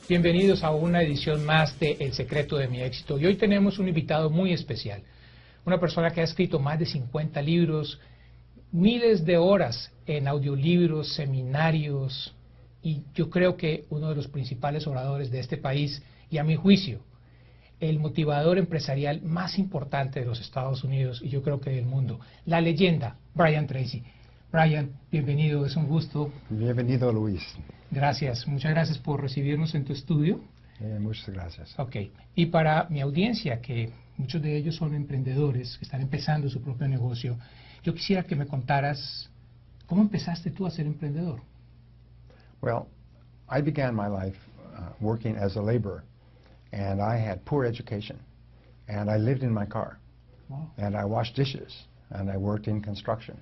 Bienvenidos a una edición más de El secreto de mi éxito. Y hoy tenemos un invitado muy especial. Una persona que ha escrito más de 50 libros, miles de horas en audiolibros, seminarios, y yo creo que uno de los principales oradores de este país, y a mi juicio, el motivador empresarial más importante de los Estados Unidos y yo creo que del mundo, la leyenda Brian Tracy. Brian, bienvenido, es un gusto. Bienvenido, Luis. Gracias, muchas gracias por recibirnos en tu estudio. Muchas gracias. Ok, y para mi audiencia, que muchos de ellos son emprendedores, que están empezando su propio negocio, yo quisiera que me contaras, ¿cómo empezaste tú a ser emprendedor? Well, I began my life working as a laborer, and I had poor education, and I lived in my car, Wow. and I washed dishes, and I worked in construction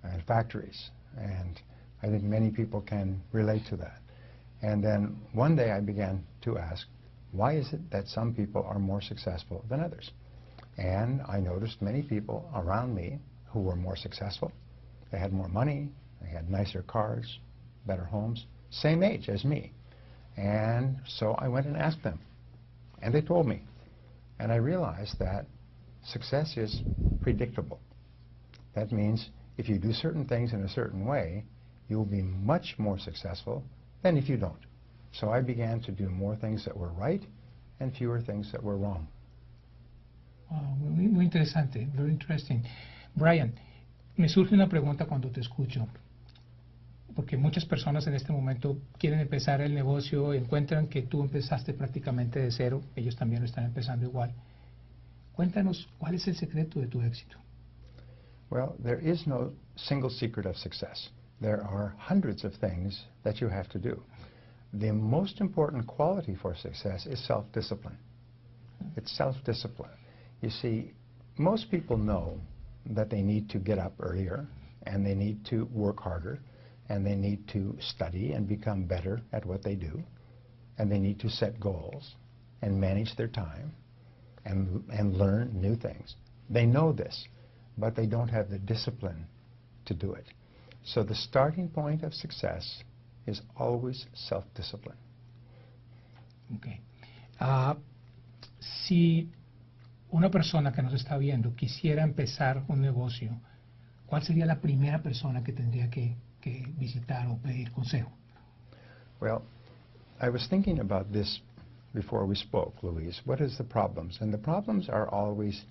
and factories, and I think many people can relate to that. And then one day I began to ask, why is it that some people are more successful than others? And I noticed many people around me who were more successful. They had more money, they had nicer cars, better homes, same age as me. And so I went and asked them, and they told me. And I realized that success is predictable. That means if you do certain things in a certain way, you will be much more successful than if you don't. So I began to do more things that were right and fewer things that were wrong. Wow, muy interesante, very interesting. Brian, me surge una pregunta cuando te escucho, porque muchas personas en este momento quieren empezar el negocio, encuentran que tú empezaste prácticamente de cero, ellos también lo están empezando igual. Cuéntanos, ¿cuál es el secreto de tu éxito? Well, there is no single secret of success. There are hundreds of things that you have to do. The most important quality for success is self-discipline. It's self-discipline. You see, most people know that they need to get up earlier, and they need to work harder, and they need to study and become better at what they do, and they need to set goals and manage their time and learn new things. They know this, but they don't have the discipline to do it. So the starting point of success is always self-discipline. Okay. Si una persona que nos está viendo quisiera empezar un negocio, ¿cuál sería la primera persona que tendría que visitar o pedir consejo? Well, I was thinking about this before we spoke, Luis. What is the problems? And the problems are always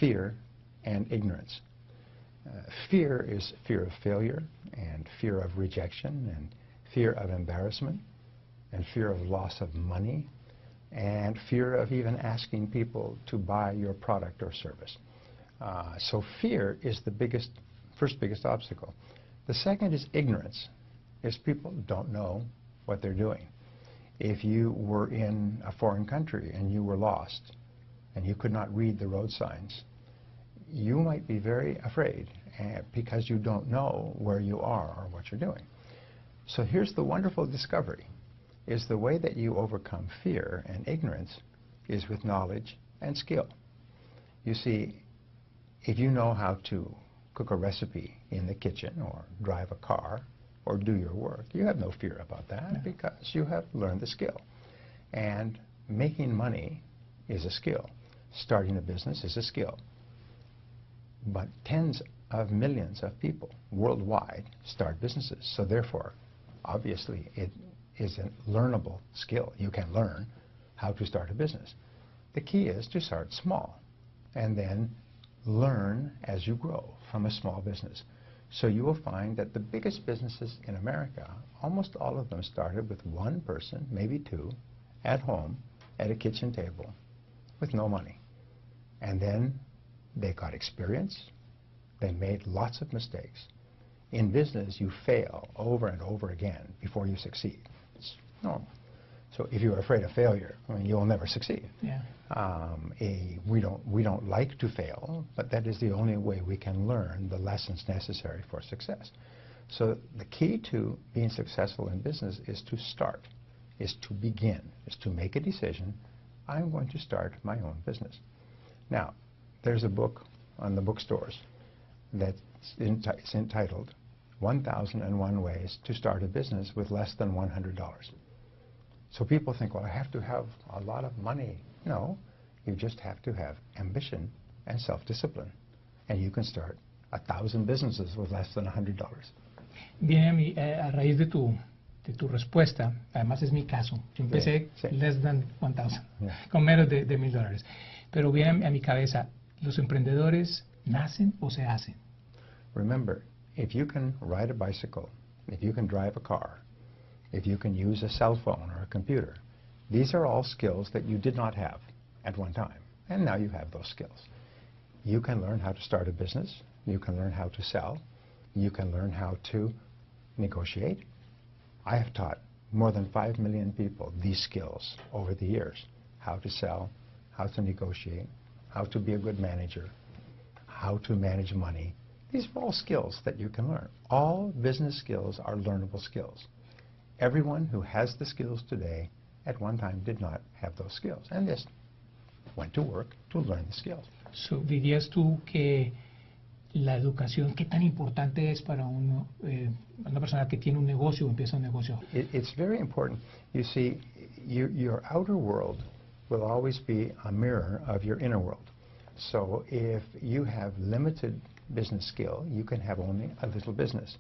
fear and ignorance. Fear is fear of failure, and fear of rejection, and fear of embarrassment, and fear of loss of money, and fear of even asking people to buy your product or service. So fear is the first biggest obstacle. The second is ignorance, is people don't know what they're doing. If you were in a foreign country and you were lost and you could not read the road signs, you might be very afraid because you don't know where you are or what you're doing. So here's the wonderful discovery, is the way that you overcome fear and ignorance is with knowledge and skill. You see, if you know how to cook a recipe in the kitchen or drive a car or do your work, you have no fear about that because you have learned the skill. And making money is a skill. Starting a business is a skill. But tens of millions of people worldwide start businesses. So therefore, obviously, it is a learnable skill. You can learn how to start a business. The key is to start small and then learn as you grow from a small business. So you will find that the biggest businesses in America, almost all of them started with one person, maybe two, at home at a kitchen table with no money. And then they got experience. They made lots of mistakes. In business, you fail over and over again before you succeed. It's normal. So if you're afraid of failure, I mean, you'll never succeed. Yeah. We don't like to fail, but that is the only way we can learn the lessons necessary for success. So the key to being successful in business is to start, is to begin, is to make a decision. I'm going to start my own business. Now, there's a book on the bookstores that's entitled 1001 Ways to Start a Business with Less Than $100. So people think, well, I have to have a lot of money. No, you just have to have ambition and self-discipline. And you can start 1,000 businesses with less than $100. Viene a raíz de tu respuesta, además es mi caso. Yo empecé less than 1,000, con menos de $1,000. Pero viene a mi cabeza, ¿los emprendedores nacen o se hacen? Remember, if you can ride a bicycle, if you can drive a car, if you can use a cell phone or a computer, these are all skills that you did not have at one time, and now you have those skills. You can learn how to start a business, you can learn how to sell, you can learn how to negotiate. I have taught more than 5 million people these skills over the years: how to sell, how to negotiate, how to be a good manager, how to manage money. These are all skills that you can learn. All business skills are learnable skills. Everyone who has the skills today at one time did not have those skills, and just went to work to learn the skills. So, ¿dirías tú que la educación, qué tan importante es para una persona que tiene un negocio o empieza un negocio? It's very important. You see, your outer world will always be a mirror of your inner world. So if you have limited business skill, you can have only a little business.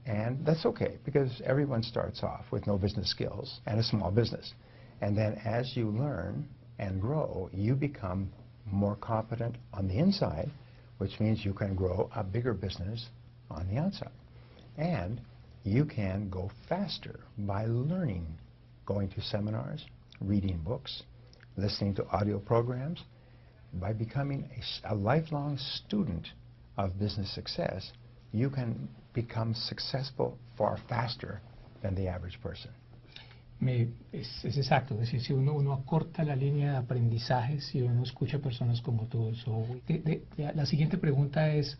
And that's okay, because everyone starts off with no business skills and a small business. And then as you learn and grow, you become more competent on the inside, which means you can grow a bigger business on the outside. And you can go faster by learning, going to seminars, reading books, listening to audio programs. By becoming a lifelong student of business success, you can become successful far faster than the average person. Es exacto, es decir, si uno acorta la línea de aprendizaje, si uno escucha a personas como tú. La siguiente pregunta es,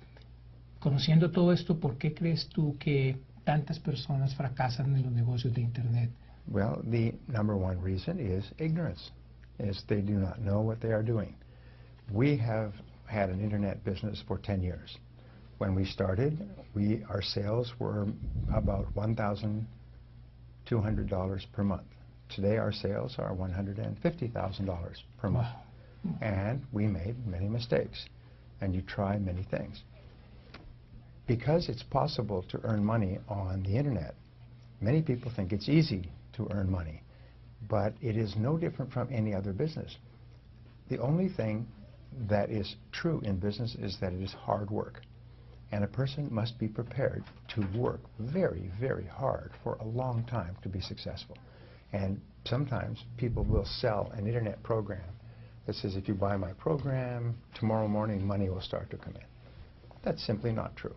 conociendo todo esto, ¿por qué crees tú que tantas personas fracasan en los negocios de Internet? Well, the number one reason is ignorance, is they do not know what they are doing. We have had an Internet business for 10 years. When we started, our sales were about $1,200 per month. Today our sales are $150,000 per month. Wow. And we made many mistakes. And you try many things. Because it's possible to earn money on the Internet, many people think it's easy to earn money. But it is no different from any other business. The only thing that is true in business is that it is hard work. And a person must be prepared to work very, very hard for a long time to be successful. And sometimes people will sell an Internet program that says, if you buy my program, tomorrow morning money will start to come in. That's simply not true.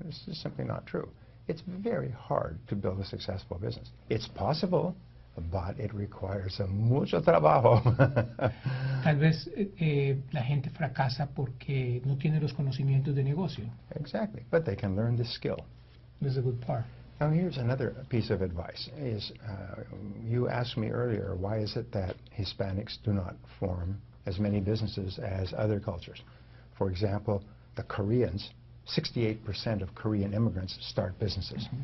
This is simply not true. It's very hard to build a successful business. It's possible, but it requires mucho trabajo. Tal vez la gente fracasa porque no tiene los conocimientos de negocio. Exactly, but they can learn this skill. This is a good part. Now here's another piece of advice. You asked me earlier, why is it that Hispanics do not form as many businesses as other cultures? For example, the Koreans, 68% of Korean immigrants start businesses. Mm-hmm.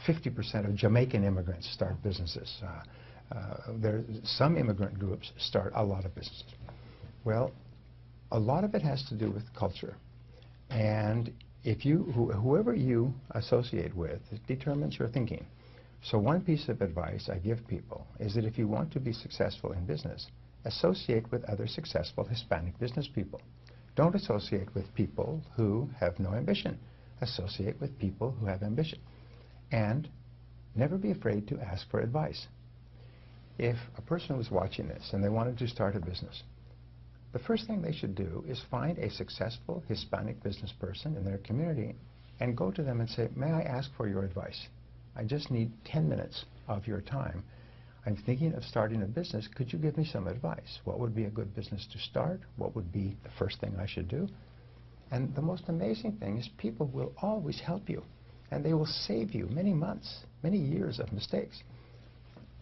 50% of Jamaican immigrants start businesses. Some immigrant groups start a lot of businesses. Well, a lot of it has to do with culture. And if whoever you associate with, it determines your thinking. So one piece of advice I give people is that if you want to be successful in business, associate with other successful Hispanic business people. Don't associate with people who have no ambition. Associate with people who have ambition. And never be afraid to ask for advice. If a person was watching this and they wanted to start a business, the first thing they should do is find a successful Hispanic business person in their community and go to them and say, may I ask for your advice? I just need 10 minutes of your time. I'm thinking of starting a business. Could you give me some advice? What would be a good business to start? What would be the first thing I should do? And the most amazing thing is people will always help you. And they will save you many months, many years of mistakes.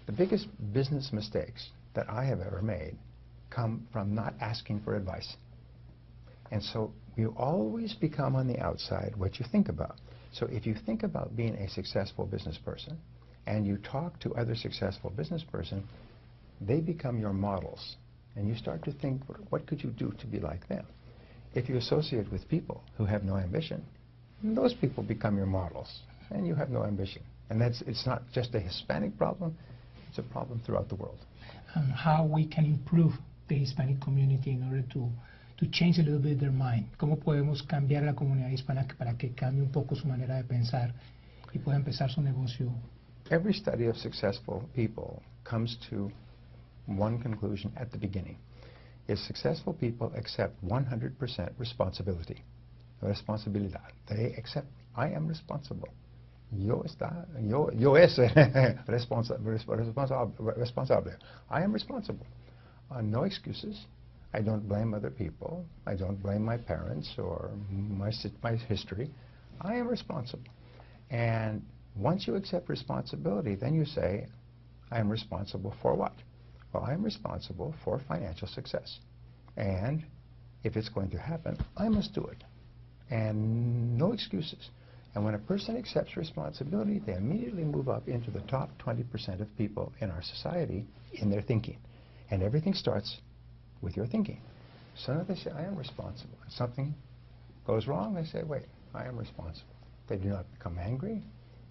The biggest business mistakes that I have ever made come from not asking for advice. And so you always become on the outside what you think about. So if you think about being a successful business person, and you talk to other successful business person, they become your models. And you start to think, what could you do to be like them? If you associate with people who have no ambition, those people become your models, and you have no ambition. And it's not just a Hispanic problem, it's a problem throughout the world. And how we can improve the Hispanic community in order to change a little bit their mind. ¿Cómo podemos cambiar la comunidad hispana para que cambie un poco su manera de pensar y pueda empezar su negocio? Every study of successful people comes to one conclusion at the beginning. Is successful people accept 100% responsibility. Responsabilidad. They accept, I am responsible. Yo es responsable. I am responsible. No excuses. I don't blame other people. I don't blame my parents or my history. I am responsible. And once you accept responsibility, then you say, I am responsible for what? Well, I am responsible for financial success. And if it's going to happen, I must do it. And no excuses. And when a person accepts responsibility, they immediately move up into the top 20% of people in our society in their thinking. And everything starts with your thinking. So now they say, I am responsible. If something goes wrong, they say, wait, I am responsible. They do not become angry.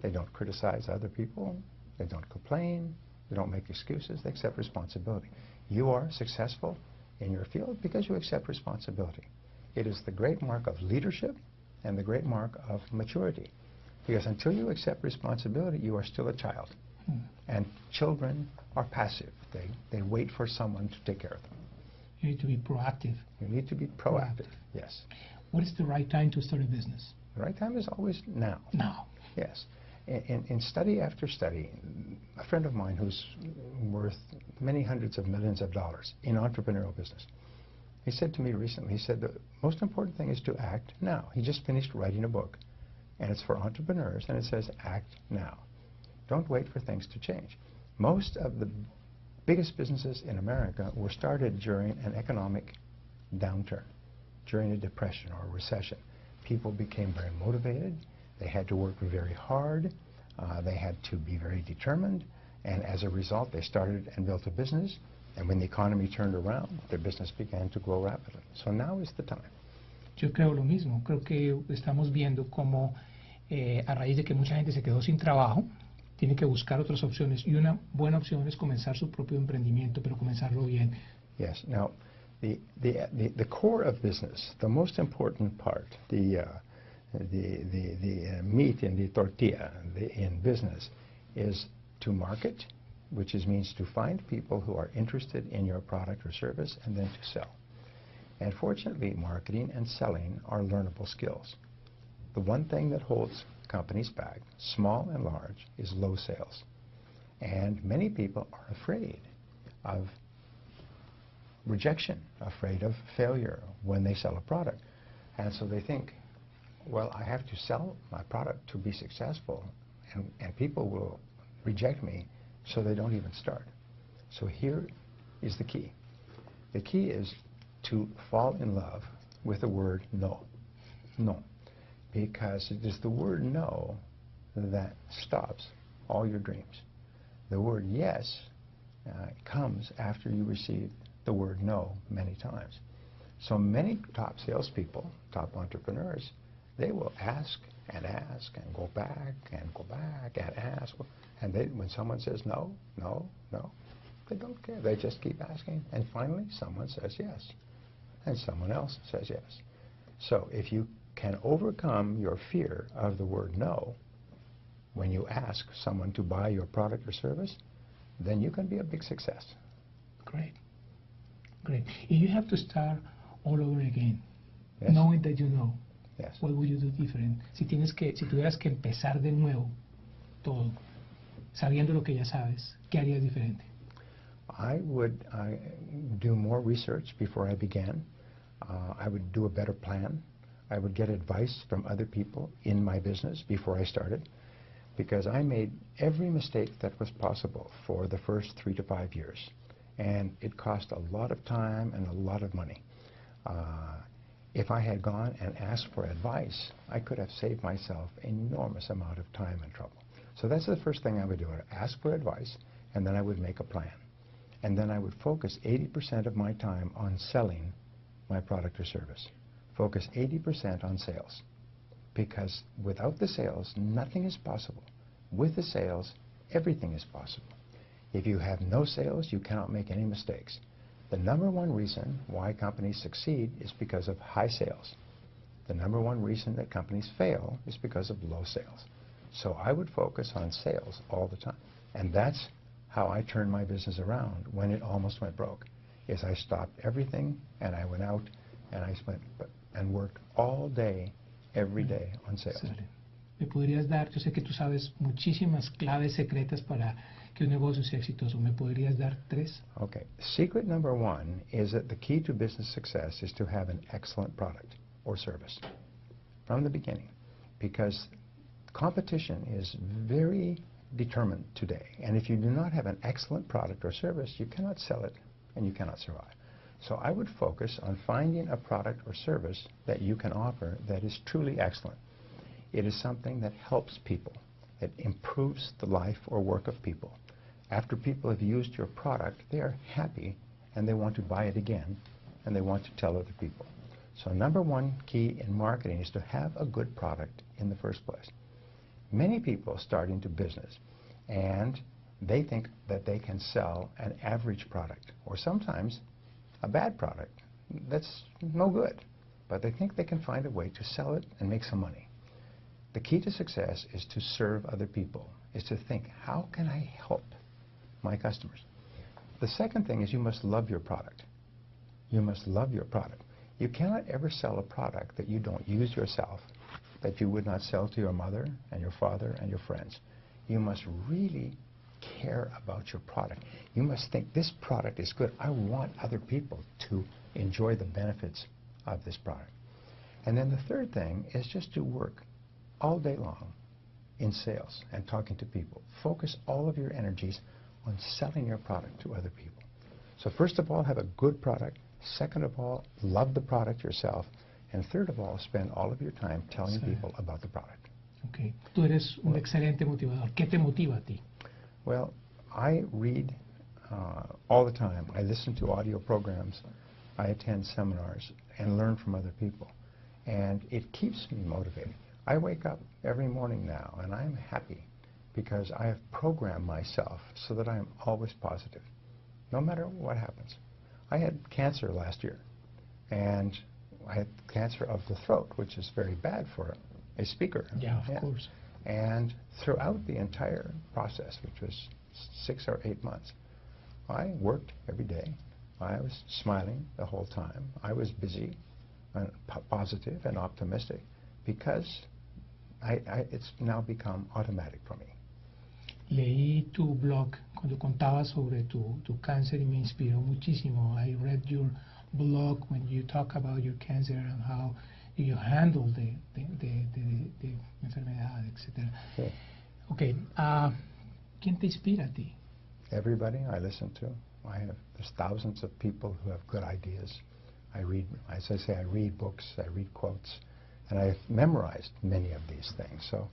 They don't criticize other people. They don't complain. They don't make excuses. They accept responsibility. You are successful in your field because you accept responsibility. It is the great mark of leadership and the great mark of maturity. Because until you accept responsibility, you are still a child. And children are passive. They wait for someone to take care of them. You need to be proactive. You need to be proactive. Yes. What is the right time to start a business? The right time is always now. Now. Yes. In study after study, a friend of mine who's worth many hundreds of millions of dollars in entrepreneurial business, he said to me recently, he said the most important thing is to act now. He just finished writing a book, and it's for entrepreneurs, and it says act now. Don't wait for things to change. Most of the biggest businesses in America were started during an economic downturn, during a depression or a recession. People became very motivated. They had to work very hard. They had to be very determined. And as a result, they started and built a business. And when the economy turned around, their business began to grow rapidly. So now is the time. Yo creo lo mismo. Creo que estamos viendo cómo a raíz de que mucha gente se quedó sin trabajo, tiene que buscar otras opciones. Y una buena opción es comenzar su propio emprendimiento, pero comenzarlo bien. Yes. Now, the core of business, the most important part, the meat in the tortilla in business is to market, which means to find people who are interested in your product or service and then to sell. And fortunately, marketing and selling are learnable skills. The one thing that holds companies back, small and large, is low sales. And many people are afraid of rejection, afraid of failure when they sell a product. And so they think, well, I have to sell my product to be successful, and people will reject me, so they don't even start. So here is the key. The key is to fall in love with the word no. No. Because it is the word no that stops all your dreams. The word yes comes after you receive the word no many times. So many top salespeople, top entrepreneurs, they will ask and go back and ask. And when someone says no, no, no, they don't care. They just keep asking. And finally, someone says yes. And someone else says yes. So if you can overcome your fear of the word no when you ask someone to buy your product or service, then you can be a big success. Great. Great. If you have to start all over again, Yes. knowing that you know, Yes. what would you do different? Si tuvieras que empezar de nuevo todo, sabiendo lo que ya sabes, ¿qué harías diferente? I would do more research before I began. I would do a better plan. I would get advice from other people in my business before I started, because I made every mistake that was possible for the first 3 to 5 years, and it cost a lot of time and a lot of money. If I had gone and asked for advice, I could have saved myself an enormous amount of time and trouble. So that's the first thing I would do. I would ask for advice, and then I would make a plan. And then I would focus 80% of my time on selling my product or service. Focus 80% on sales. Because without the sales, nothing is possible. With the sales, everything is possible. If you have no sales, you cannot make any mistakes. The number one reason why companies succeed is because of high sales. The number one reason that companies fail is because of low sales. So I would focus on sales all the time. And that's how I turned my business around when it almost went broke, is I stopped everything and I went out and I spent and worked all day, every day on sales. ¿Me podrías dar, yo sé que tú sabes muchísimas claves secretas para que un negocio sea exitoso, ¿me podrías dar 3? Okay. Secret number 1 is that the key to business success is to have an excellent product or service from the beginning, because competition is very determined today, and if you do not have an excellent product or service, you cannot sell it and you cannot survive. So I would focus on finding a product or service that you can offer that is truly excellent. It is something that helps people. It improves the life or work of people. After people have used your product, they are happy and they want to buy it again and they want to tell other people. So number 1 key in marketing is to have a good product in the first place. Many people start into business and they think that they can sell an average product or sometimes a bad product that's no good, but they think they can find a way to sell it and make some money. The key to success is to serve other people, is to think, how can I help my customers? The second thing is you must love your product. You must love your product. You cannot ever sell a product that you don't use yourself, that you would not sell to your mother and your father and your friends. You must really care about your product. You must think, this product is good. I want other people to enjoy the benefits of this product. And then the third thing is just to work all day long in sales and talking to people. Focus all of your energies on selling your product to other people. So first of all, have a good product. Second of all, love the product yourself. And third of all, spend all of your time telling people about the product. Okay. Tú eres un excelente motivador. ¿Qué te motiva a ti? Well, I read all the time. I listen to audio programs. I attend seminars and learn from other people. And it keeps me motivated. I wake up every morning now and I'm happy because I have programmed myself so that I am always positive, no matter what happens. I had cancer last year, and I had cancer of the throat, which is very bad for a speaker. Yeah, of course. And throughout the entire process, which was 6 or 8 months, I worked every day. I was smiling the whole time. I was busy and positive and optimistic because it's now become automatic for me. Leí tu blog cuando contabas sobre tu cáncer y me inspiró muchísimo. I read your blog when you talk about your cancer and how you handle the enfermedad, etc. Yeah. Okay. ¿Quién te inspira a ti? Everybody I listen to. There's thousands of people who have good ideas. I read, as I say, I read books, I read quotes, and I've memorized many of these things. So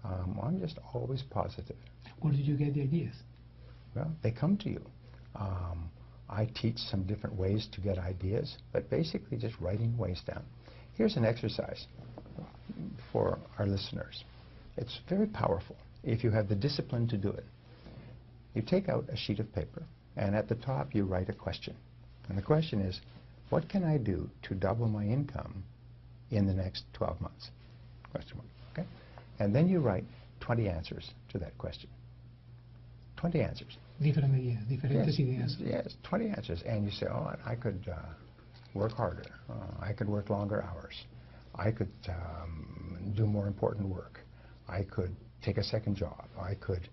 I'm just always positive. Where did you get the ideas? Well, they come to you. I teach some different ways to get ideas, but basically just writing ways down. Here's an exercise for our listeners. It's very powerful if you have the discipline to do it. You take out a sheet of paper, and at the top you write a question. And the question is, what can I do to double my income in the next 12 months? Question mark. Okay? And then you write 20 answers to that question. 20 answers. Diferentes ideas. Yes, 20 answers. And you say, oh, I could work harder. I could work longer hours. I could do more important work. I could take a second job. I could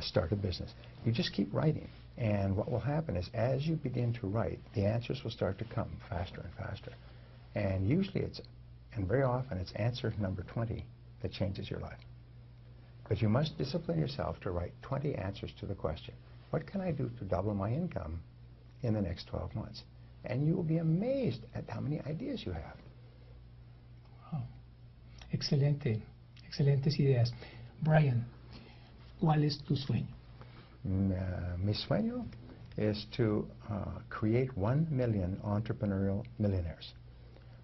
start a business. You just keep writing. And what will happen is as you begin to write, the answers will start to come faster and faster. And usually and very often it's answer number 20 that changes your life. But you must discipline yourself to write 20 answers to the question, what can I do to double my income in the next 12 months? And you will be amazed at how many ideas you have. Wow. Excelente. Excelentes ideas. Brian, ¿Cuál es tu sueño? Mi sueño is to create 1 million entrepreneurial millionaires.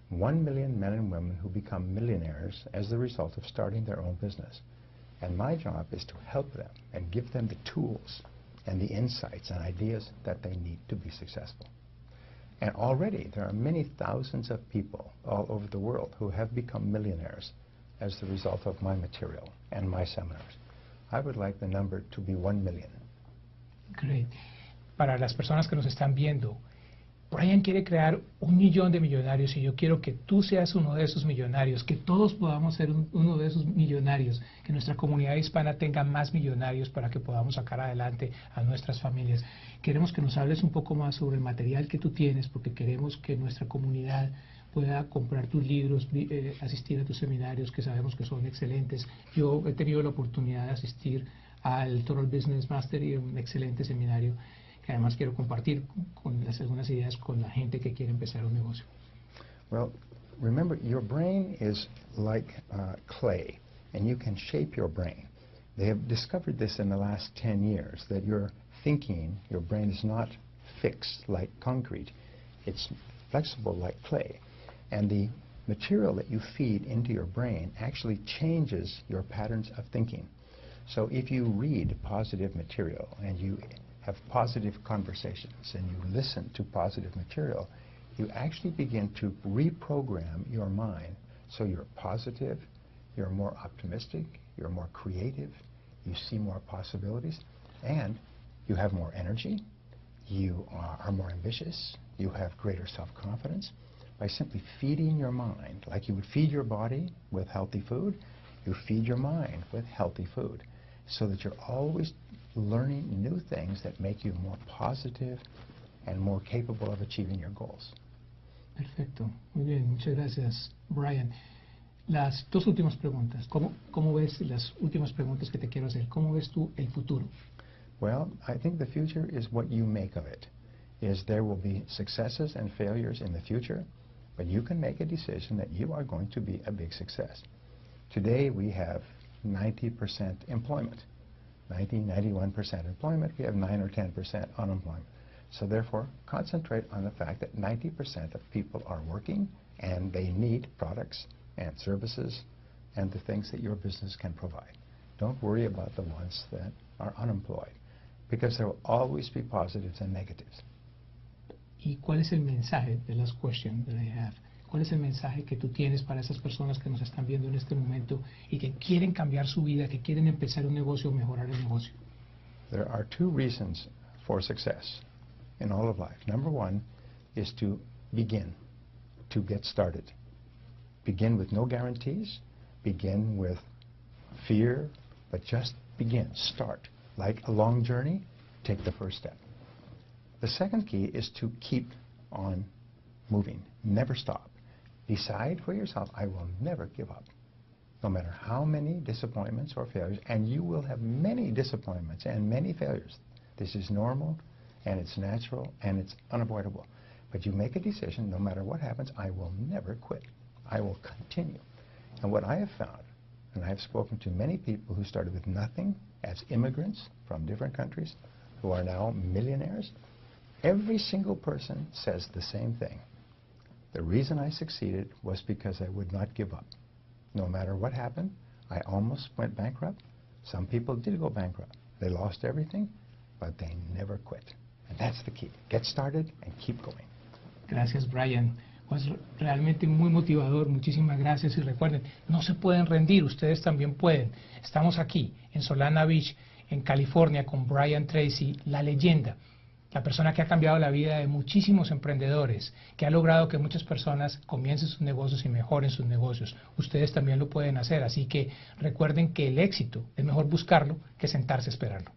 1 million men and women who become millionaires as the result of starting their own business. And my job is to help them and give them the tools and the insights and ideas that they need to be successful. And already there are many thousands of people all over the world who have become millionaires as the result of my material and my seminars. I would like the number to be 1 million. Great. Para las personas que nos están viendo, Brian quiere crear 1 millón de millonarios y yo quiero que tú seas uno de esos millonarios, que todos podamos ser uno de esos millonarios, que nuestra comunidad hispana tenga más millonarios para que podamos sacar adelante a nuestras familias. Queremos que nos hables un poco más sobre el material que tú tienes, porque queremos que nuestra comunidad pueda comprar tus libros, asistir a tus seminarios, que sabemos que son excelentes. Yo he tenido la oportunidad de asistir al Total Business Mastery, un excelente seminario, que además quiero compartir con algunas ideas con la gente que quiere empezar un negocio. Well, remember, your brain is like clay, and you can shape your brain. They have discovered this in the last 10 years, that your thinking, your brain is not fixed like concrete. It's flexible like clay. And the material that you feed into your brain actually changes your patterns of thinking. So if you read positive material and you have positive conversations and you listen to positive material, you actually begin to reprogram your mind so you're positive, you're more optimistic, you're more creative, you see more possibilities, and you have more energy, you are more ambitious, you have greater self-confidence. By simply feeding your mind, like you would feed your body with healthy food, you feed your mind with healthy food, so that you're always learning new things that make you more positive and more capable of achieving your goals. Perfecto, muy bien, muchas gracias, Brian. Las dos últimas preguntas, ¿cómo ves las últimas preguntas que te quiero hacer? ¿Cómo ves tú el futuro? Well, I think the future is what you make of it. There will be successes and failures in the future, but you can make a decision that you are going to be a big success. Today we have 90% employment. 91% employment, we have 9 or 10% unemployment. So therefore, concentrate on the fact that 90% of people are working and they need products and services and the things that your business can provide. Don't worry about the ones that are unemployed, because there will always be positives and negatives. ¿Y cuál es el mensaje, the last question that I have, cuál es el mensaje que tú tienes para esas personas que nos están viendo en este momento y que quieren cambiar su vida, que quieren empezar un negocio o mejorar el negocio? There are 2 reasons for success in all of life. Number 1 is to begin, to get started. Begin with no guarantees, begin with fear, but just begin, start. Like a long journey, take the first step. The second key is to keep on moving, never stop. Decide for yourself, I will never give up, no matter how many disappointments or failures, and you will have many disappointments and many failures. This is normal, and it's natural, and it's unavoidable. But you make a decision, no matter what happens, I will never quit. I will continue. And what I have found, and I have spoken to many people who started with nothing as immigrants from different countries who are now millionaires, every single person says the same thing. The reason I succeeded was because I would not give up. No matter what happened, I almost went bankrupt. Some people did go bankrupt. They lost everything, but they never quit. And that's the key. Get started and keep going. Gracias, Brian. Pues realmente muy motivador. Muchísimas gracias. Y recuerden, no se pueden rendir. Ustedes también pueden. Estamos aquí, en Solana Beach, en California, con Brian Tracy, la leyenda. La persona que ha cambiado la vida de muchísimos emprendedores, que ha logrado que muchas personas comiencen sus negocios y mejoren sus negocios. Ustedes también lo pueden hacer, así que recuerden que el éxito es mejor buscarlo que sentarse a esperarlo.